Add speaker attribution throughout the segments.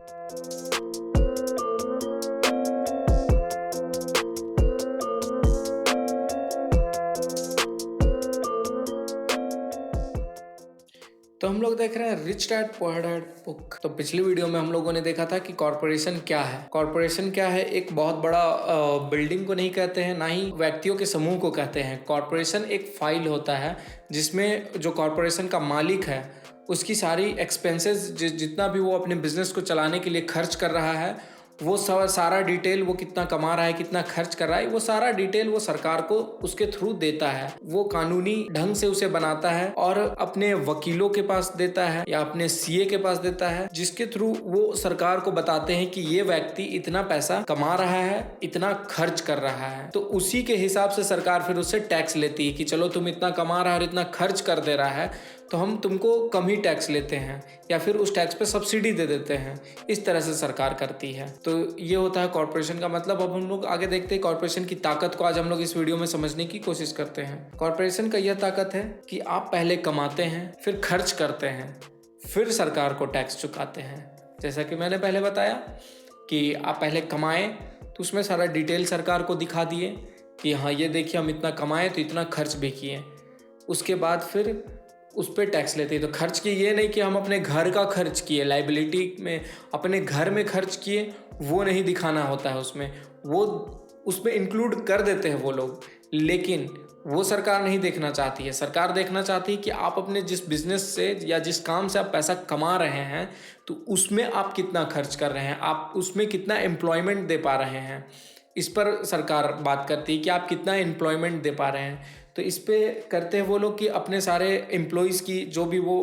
Speaker 1: तो हम लोग देख रहे हैं rich dad poor dad book. तो पिछली वीडियो में हम लोगों ने देखा था कि कॉर्पोरेशन क्या है। कॉर्पोरेशन क्या है? एक बहुत बड़ा बिल्डिंग को नहीं कहते हैं, ना ही व्यक्तियों के समूह को कहते हैं। कॉर्पोरेशन एक फाइल होता है जिसमें जो कॉर्पोरेशन का मालिक है उसकी सारी एक्सपेंसेस, जितना भी वो अपने बिजनेस को चलाने के लिए खर्च कर रहा है, वो सारा डिटेल, वो कितना कमा रहा है, कितना खर्च कर रहा है, वो सारा डिटेल वो सरकार को उसके थ्रू देता है। वो कानूनी ढंग से उसे बनाता है और अपने वकीलों के पास देता है या अपने सीए के पास देता है, जिसके थ्रू वो सरकार को बताते हैं कि ये व्यक्ति इतना पैसा कमा रहा है, इतना खर्च कर रहा है। तो उसी के हिसाब से सरकार फिर उससे टैक्स लेती है कि चलो तुम इतना कमा रहा है और इतना खर्च कर दे रहा है तो हम तुमको कम ही टैक्स लेते हैं या फिर उस टैक्स पे सब्सिडी दे देते हैं। इस तरह से सरकार करती है। तो ये होता है कॉर्पोरेशन का मतलब। अब हम लोग आगे देखते हैं कॉर्पोरेशन की ताकत को। आज हम लोग इस वीडियो में समझने की कोशिश करते हैं। कॉर्पोरेशन का यह ताकत है कि आप पहले कमाते हैं, फिर खर्च करते हैं, फिर सरकार को टैक्स चुकाते हैं। जैसा कि मैंने पहले बताया कि आप पहले कमाएं तो उसमें सारा डिटेल सरकार को दिखा दिए कि हाँ ये देखिए हम इतना कमाए तो इतना खर्च भी किए। उसके बाद फिर उस पर टैक्स लेते हैं। तो खर्च की ये नहीं कि हम अपने घर का खर्च किए, लाइबिलिटी में अपने घर में खर्च किए, वो नहीं दिखाना होता है उसमें। वो उसमें इंक्लूड कर देते हैं वो लोग, लेकिन वो सरकार नहीं देखना चाहती है। सरकार देखना चाहती है कि आप अपने जिस बिजनेस से या जिस काम से आप पैसा कमा रहे हैं तो उसमें आप कितना खर्च कर रहे हैं, आप उसमें कितना एम्प्लॉयमेंट दे पा रहे हैं। इस पर सरकार बात करती है कि आप कितना एम्प्लॉयमेंट दे पा रहे हैं। तो इस पे करते हैं वो लोग कि अपने सारे एम्प्लॉयज़ की जो भी वो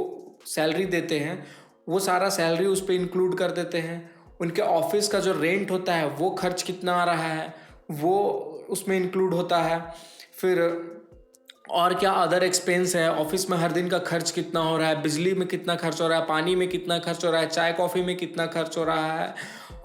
Speaker 1: सैलरी देते हैं वो सारा सैलरी उस पर इंक्लूड कर देते हैं। उनके ऑफिस का जो रेंट होता है वो खर्च कितना आ रहा है वो उसमें इंक्लूड होता है। फिर और क्या अदर एक्सपेंस है, ऑफिस में हर दिन का खर्च कितना हो रहा है, बिजली में कितना खर्च हो रहा है, पानी में कितना खर्च हो रहा है, चाय कॉफ़ी में कितना खर्च हो रहा है,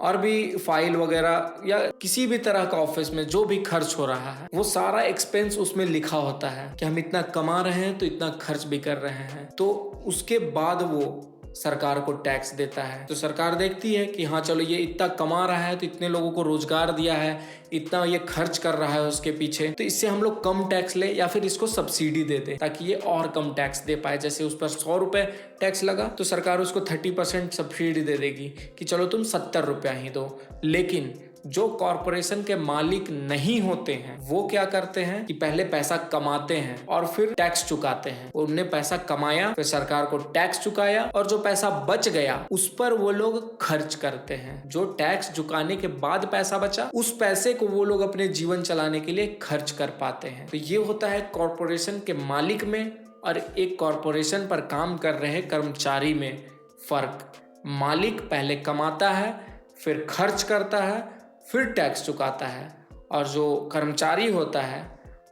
Speaker 1: और भी फाइल वगैरह या किसी भी तरह का ऑफिस में जो भी खर्च हो रहा है वो सारा एक्सपेंस उसमें लिखा होता है कि हम इतना कमा रहे हैं तो इतना खर्च भी कर रहे हैं। तो उसके बाद वो सरकार को टैक्स देता है। तो सरकार देखती है कि हाँ चलो ये इतना कमा रहा है तो इतने लोगों को रोजगार दिया है, इतना ये खर्च कर रहा है उसके पीछे, तो इससे हम लोग कम टैक्स ले या फिर इसको सब्सिडी दे दे ताकि ये और कम टैक्स दे पाए। जैसे उस पर 100 रुपए टैक्स लगा तो सरकार उसको 30% सब्सिडी दे देगी कि चलो तुम 70 रुपया ही दो। लेकिन जो कॉर्पोरेशन के मालिक नहीं होते हैं वो क्या करते हैं कि पहले पैसा कमाते हैं और फिर टैक्स चुकाते हैं। उनने पैसा कमाया, फिर सरकार को टैक्स चुकाया और जो पैसा बच गया उस पर वो लोग खर्च करते हैं। जो टैक्स चुकाने के बाद पैसा बचा उस पैसे को वो लोग अपने जीवन चलाने के लिए खर्च कर पाते हैं। तो ये होता है कॉर्पोरेशन के मालिक में और एक कॉर्पोरेशन पर काम कर रहे कर्मचारी में फर्क। मालिक पहले कमाता है, फिर खर्च करता है, फिर टैक्स चुकाता है, और जो कर्मचारी होता है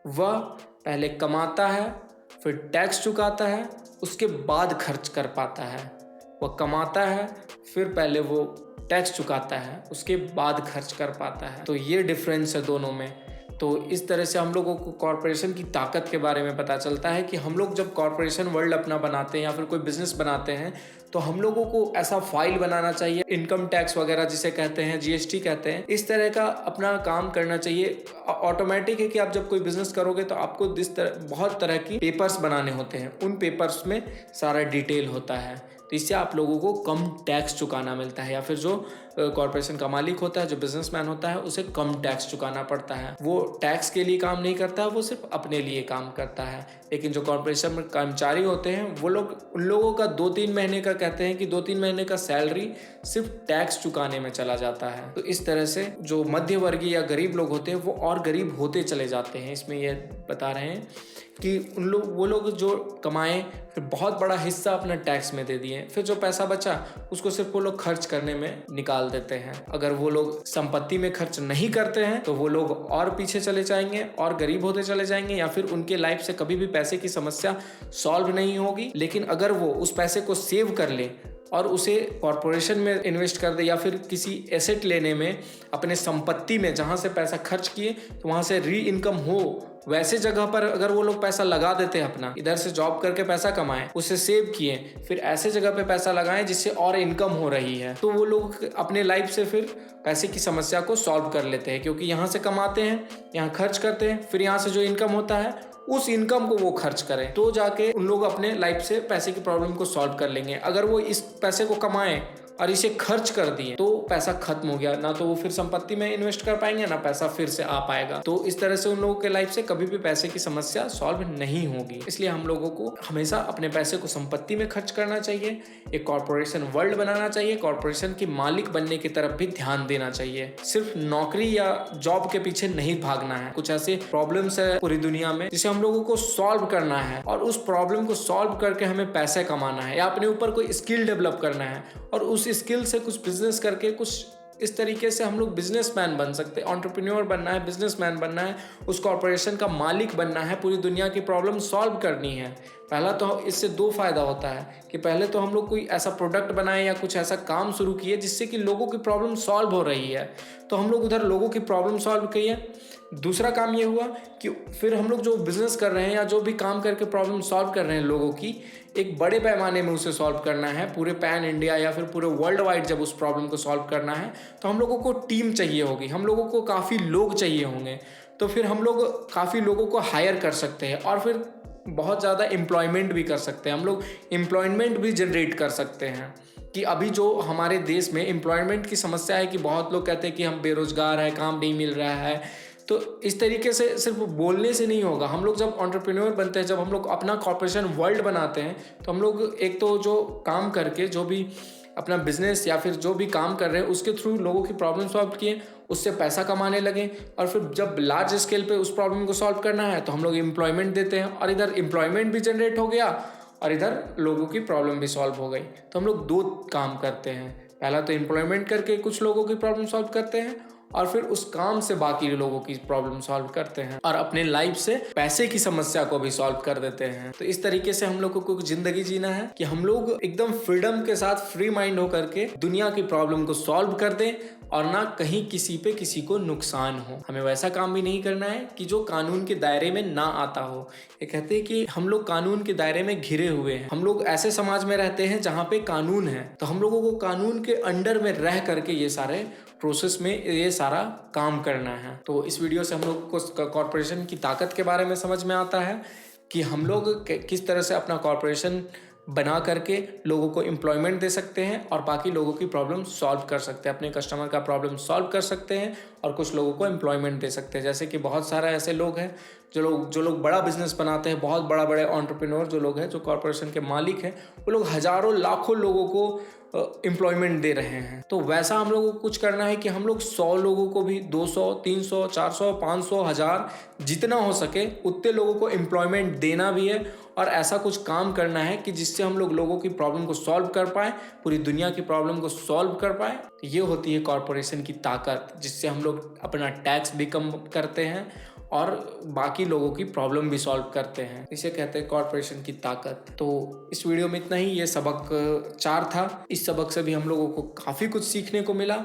Speaker 1: वह पहले कमाता है, फिर टैक्स चुकाता है, उसके बाद खर्च कर पाता है। वह कमाता है, फिर पहले वो टैक्स चुकाता है, उसके बाद खर्च कर पाता है। तो ये डिफरेंस है दोनों में। तो इस तरह से हम लोगों को कॉर्पोरेशन की ताकत के बारे में पता चलता है कि हम लोग जब कॉर्पोरेशन वर्ल्ड अपना बनाते हैं या फिर कोई बिजनेस बनाते हैं तो हम लोगों को ऐसा फाइल बनाना चाहिए, इनकम टैक्स वगैरह जिसे कहते हैं, जीएसटी कहते हैं, इस तरह का अपना काम करना चाहिए। ऑटोमेटिक है कि आप जब कोई बिजनेस करोगे तो आपको बहुत तरह की पेपर्स बनाने होते हैं, उन पेपर्स में सारा डिटेल होता है। तो इससे आप लोगों को कम टैक्स चुकाना मिलता है, या फिर जो कॉर्पोरेशन का मालिक होता है, जो बिजनेसमैन होता है, उसे कम टैक्स चुकाना पड़ता है। वो टैक्स के लिए काम नहीं करता है, वो सिर्फ अपने लिए काम करता है। लेकिन जो कॉर्पोरेशन में कर्मचारी होते हैं वो लोग, उन लोगों का 2-3 महीने का कहते हैं कि 2-3 महीने का सैलरी सिर्फ टैक्स चुकाने में चला जाता है। तो इस तरह से जो मध्यवर्गीय या गरीब लोग होते हैं वो और गरीब होते चले जाते हैं। इसमें यह बता रहे हैं कि वो लोग जो कमाएं फिर बहुत बड़ा हिस्सा अपना टैक्स में दे दिए, फिर जो पैसा बचा उसको सिर्फ वो लोग खर्च करने में निकाल देते हैं। अगर वो लोग संपत्ति में खर्च नहीं करते हैं तो वो लोग और पीछे चले जाएंगे और गरीब होते चले जाएंगे, या फिर उनके लाइफ से कभी भी पैसे की समस्या सॉल्व नहीं होगी। लेकिन अगर वो उस पैसे को सेव कर ले और उसे कॉरपोरेशन में इन्वेस्ट कर दे या फिर किसी एसेट लेने में, अपने संपत्ति में, जहाँ से पैसा खर्च किए तो वहाँ से री इनकम हो, वैसे जगह पर अगर वो लोग पैसा लगा देते हैं, अपना इधर से जॉब करके पैसा कमाएं, उसे सेव किए, फिर ऐसे जगह पे पैसा लगाएं जिससे और इनकम हो रही है, तो वो लोग अपने लाइफ से फिर पैसे की समस्या को सॉल्व कर लेते हैं। क्योंकि यहाँ से कमाते हैं, यहाँ खर्च करते हैं, फिर यहाँ से जो इनकम होता है उस इनकम को वो खर्च करें, तो जाके उन लोग अपने लाइफ से पैसे की प्रॉब्लम को सॉल्व कर लेंगे। अगर वो इस पैसे को कमाएं और इसे खर्च कर दिए तो पैसा खत्म हो गया, ना तो वो फिर संपत्ति में इन्वेस्ट कर पाएंगे, ना पैसा फिर से आ पाएगा। तो इस तरह से उन लोगों के लाइफ से कभी भी पैसे की समस्या सॉल्व नहीं होगी। इसलिए हम लोगों को हमेशा अपने पैसे को संपत्ति में खर्च करना चाहिए, एक कॉर्पोरेशन वर्ल्ड बनाना चाहिए, कॉर्पोरेशन की मालिक बनने की तरफ भी ध्यान देना चाहिए। सिर्फ नौकरी या जॉब के पीछे नहीं भागना है। कुछ ऐसे प्रॉब्लम्स है पूरी दुनिया में जिसे हम लोगों को सॉल्व करना है, और उस प्रॉब्लम को सॉल्व करके हमें पैसे कमाना है या अपने ऊपर कोई स्किल डेवलप करना है, और उस स्किल से कुछ बिजनेस करके कुछ इस तरीके से हम लोग बिजनेसमैन बन सकते हैं। एंटरप्रेन्योर बनना है, बिजनेसमैन बनना है, उस कॉर्पोरेशन का मालिक बनना है, पूरी दुनिया की प्रॉब्लम सॉल्व करनी है। पहला तो इससे दो फायदा होता है कि पहले तो हम लोग कोई ऐसा प्रोडक्ट बनाए या कुछ ऐसा काम शुरू किए जिससे कि लोगों की प्रॉब्लम सॉल्व हो रही है, तो हम लोग उधर लोगों की प्रॉब्लम सॉल्व किए। दूसरा काम ये हुआ कि फिर हम लोग जो बिजनेस कर रहे हैं या जो भी काम करके प्रॉब्लम सॉल्व कर रहे हैं लोगों की, एक बड़े पैमाने में उसे सॉल्व करना है, पूरे पैन इंडिया या फिर पूरे वर्ल्ड वाइड जब उस प्रॉब्लम को सॉल्व करना है तो हम लोगों को टीम चाहिए होगी, हम लोगों को काफ़ी लोग चाहिए होंगे। तो फिर हम लोग काफ़ी लोगों को हायर कर सकते हैं और फिर बहुत ज़्यादा एम्प्लॉयमेंट भी कर सकते हैं। हम लोग एम्प्लॉयमेंट भी जनरेट कर सकते हैं कि अभी जो हमारे देश में एम्प्लॉयमेंट की समस्या है कि बहुत लोग कहते हैं कि हम बेरोजगार हैं, काम नहीं मिल रहा है। तो इस तरीके से सिर्फ बोलने से नहीं होगा। हम लोग जब एंटरप्रेन्योर बनते हैं, जब हम लोग अपना कॉर्पोरेशन वर्ल्ड बनाते हैं, तो हम लोग एक तो जो काम करके जो भी अपना बिजनेस या फिर जो भी काम कर रहे हैं उसके थ्रू लोगों की प्रॉब्लम सॉल्व किए, उससे पैसा कमाने लगे, और फिर जब लार्ज स्केल पे उस प्रॉब्लम को सॉल्व करना है तो हम लोग एम्प्लॉयमेंट देते हैं, और इधर एम्प्लॉयमेंट भी जनरेट हो गया और इधर लोगों की प्रॉब्लम भी सॉल्व हो गई। तो हम लोग दो काम करते हैं, पहला तो एम्प्लॉयमेंट करके कुछ लोगों की प्रॉब्लम सॉल्व करते हैं और फिर उस काम से बाकी लोगों की प्रॉब्लम सॉल्व करते हैं और अपने लाइफ से पैसे की समस्या को भी सॉल्व कर देते हैं। तो इस तरीके से हम लोग को जिंदगी जीना है कि हम लोग एकदम फ्रीडम के साथ फ्री माइंड होकर के दुनिया की प्रॉब्लम को सॉल्व कर दें और ना कहीं किसी पे किसी को नुकसान हो। हमें वैसा काम भी नहीं करना है कि जो कानून के दायरे में ना आता हो। ये कहते हैं कि हम लोग कानून के दायरे में घिरे हुए हैं। हम लोग ऐसे समाज में रहते हैं जहाँ पे कानून है, तो हम लोगों को कानून के अंडर में रह करके ये सारे प्रोसेस में ये सारा काम करना है। तो इस वीडियो से हम लोग को कॉर्पोरेशन की ताकत के बारे में समझ में आता है कि हम लोग किस तरह से अपना कॉर्पोरेशन बना करके लोगों को एम्प्लॉयमेंट दे सकते हैं और बाकी लोगों की प्रॉब्लम सॉल्व कर सकते हैं, अपने कस्टमर का प्रॉब्लम सॉल्व कर सकते हैं और कुछ लोगों को एम्प्लॉयमेंट दे सकते हैं। जैसे कि बहुत सारा ऐसे लोग हैं जो लोग बड़ा बिजनेस बनाते हैं, बहुत बड़े एंटरप्रेन्योर जो लोग हैं, जो कॉर्पोरेशन के मालिक हैं, वो लोग हज़ारों लाखों लोगों को एम्प्लॉयमेंट दे रहे हैं। तो वैसा हम लोगों को कुछ करना है कि हम लोग 100 लोगों को भी 200, 300, 400, 500, 1000 जितना हो सके उतने लोगों को एम्प्लॉयमेंट देना भी है और ऐसा कुछ काम करना है कि जिससे हम लोग लोगों की प्रॉब्लम को सॉल्व कर पाए, पूरी दुनिया की प्रॉब्लम को सॉल्व कर पाए। ये होती है कॉर्पोरेशन की ताकत, जिससे हम लोग अपना टैक्स भी कम करते हैं और बाकी लोगों की प्रॉब्लम भी सॉल्व करते हैं। इसे कहते हैं कॉर्पोरेशन की ताकत। तो इस वीडियो में इतना ही। ये सबक 4 था। इस सबक से भी हम लोगों को काफ़ी कुछ सीखने को मिला।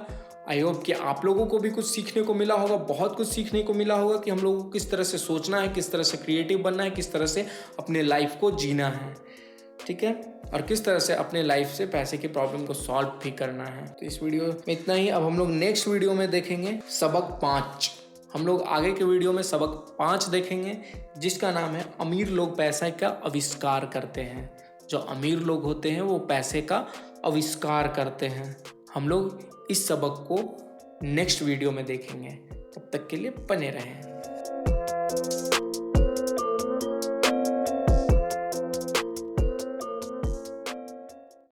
Speaker 1: आई होप कि आप लोगों को भी कुछ सीखने को मिला होगा, बहुत कुछ सीखने को मिला होगा कि हम लोगों को किस तरह से सोचना है, किस तरह से क्रिएटिव बनना है, किस तरह से अपने लाइफ को जीना है, ठीक है, और किस तरह से अपने लाइफ से पैसे की प्रॉब्लम को सॉल्व भी करना है। तो इस वीडियो में इतना ही। अब हम लोग नेक्स्ट वीडियो में देखेंगे सबक 5। हम लोग आगे के वीडियो में सबक 5 देखेंगे, जिसका नाम है अमीर लोग पैसे का आविष्कार करते हैं। जो अमीर लोग होते हैं वो पैसे का आविष्कार करते हैं। हम लोग इस सबक को नेक्स्ट वीडियो में देखेंगे। तब तक के लिए बने रहें।